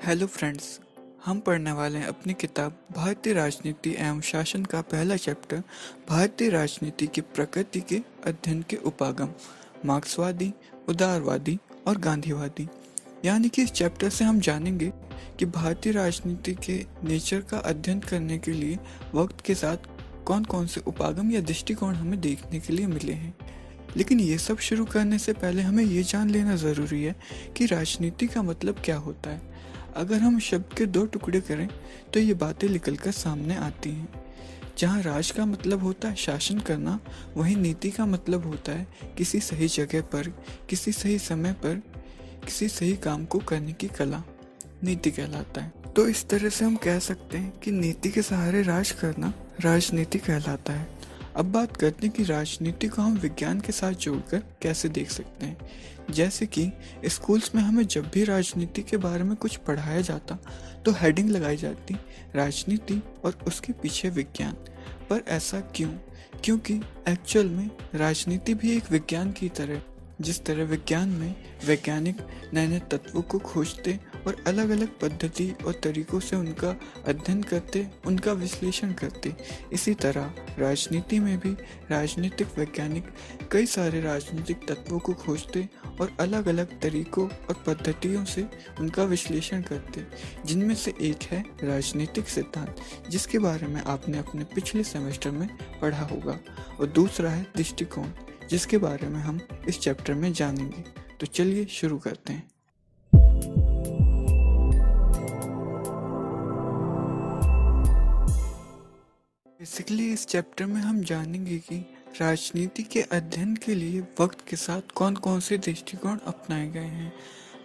Hello friends, हम पढ़ने वाले हैं अपनी किताब भारतीय राजनीति एवं शासन का पहला चैप्टर भारतीय राजनीति की प्रकृति के अध्ययन के उपागम मार्क्सवादी, उदारवादी और गांधीवादी। यानी कि इस चैप्टर से हम जानेंगे कि भारतीय राजनीति के नेचर का अध्ययन करने के लिए वक्त के साथ कौन कौन से उपागम या दृष्टिकोण हमें देखने के लिए मिले हैं। लेकिन ये सब शुरू करने से पहले हमें ये जान लेना ज़रूरी है कि राजनीति का मतलब क्या होता है। अगर हम शब्द के दो टुकड़े करें तो ये बातें निकलकर सामने आती हैं। जहाँ राज का मतलब होता है शासन करना, वहीं नीति का मतलब होता है किसी सही जगह पर, किसी सही समय पर, किसी सही काम को करने की कला नीति कहलाता है। तो इस तरह से हम कह सकते हैं कि नीति के सहारे राज करना राजनीति कहलाता है। अब बात करते हैं कि राजनीति को हम विज्ञान के साथ जोड़कर कैसे देख सकते हैं। जैसे कि स्कूल्स में हमें जब भी राजनीति के बारे में कुछ पढ़ाया जाता तो हेडिंग लगाई जाती राजनीति और उसके पीछे विज्ञान। पर ऐसा क्यों? क्योंकि एक्चुअल में राजनीति भी एक विज्ञान की तरह, जिस तरह विज्ञान में वैज्ञानिक नए नए तत्वों को खोजते और अलग अलग पद्धति और तरीकों से उनका अध्ययन करते, उनका विश्लेषण करते, इसी तरह राजनीति में भी राजनीतिक वैज्ञानिक कई सारे राजनीतिक तत्वों को खोजते और अलग अलग तरीकों और पद्धतियों से उनका विश्लेषण करते, जिनमें से एक है राजनीतिक सिद्धांत, जिसके बारे में आपने अपने पिछले सेमेस्टर में पढ़ा होगा, और दूसरा है दृष्टिकोण, जिसके बारे में हम इस चैप्टर में जानेंगे। तो चलिए शुरू करते हैं। बेसिकली इस चैप्टर में हम जानेंगे कि राजनीति के अध्ययन के लिए वक्त के साथ कौन कौन से दृष्टिकोण अपनाए गए हैं।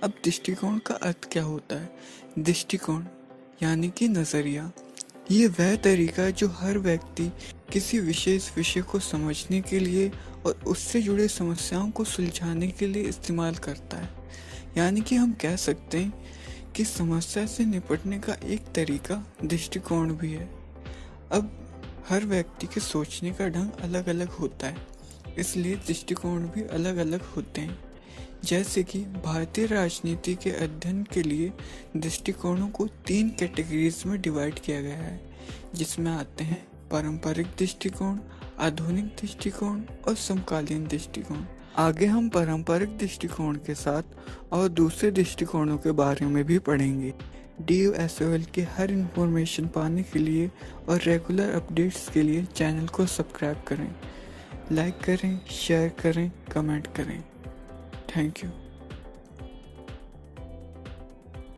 अब दृष्टिकोण का अर्थ क्या होता है? दृष्टिकोण यानी कि नज़रिया, ये वह तरीका है जो हर व्यक्ति किसी विशेष विषय को समझने के लिए और उससे जुड़े समस्याओं को सुलझाने के लिए इस्तेमाल करता है। यानी कि हम कह सकते हैं कि समस्या से निपटने का एक तरीका दृष्टिकोण भी है। अब हर व्यक्ति के सोचने का ढंग अलग अलग होता है, इसलिए दृष्टिकोण भी अलग अलग होते हैं। जैसे कि भारतीय राजनीति के अध्ययन के लिए दृष्टिकोणों को 3 कैटेगरीज में डिवाइड किया गया है, जिसमें आते हैं पारंपरिक दृष्टिकोण, आधुनिक दृष्टिकोण और समकालीन दृष्टिकोण। आगे हम पारंपरिक दृष्टिकोण के साथ और दूसरे दृष्टिकोणों के बारे में भी पढ़ेंगे। DUSOL के हर इंफॉर्मेशन पाने के लिए और रेगुलर अपडेट्स के लिए चैनल को सब्सक्राइब करें, लाइक करें, शेयर करें, कमेंट करें। Thank you.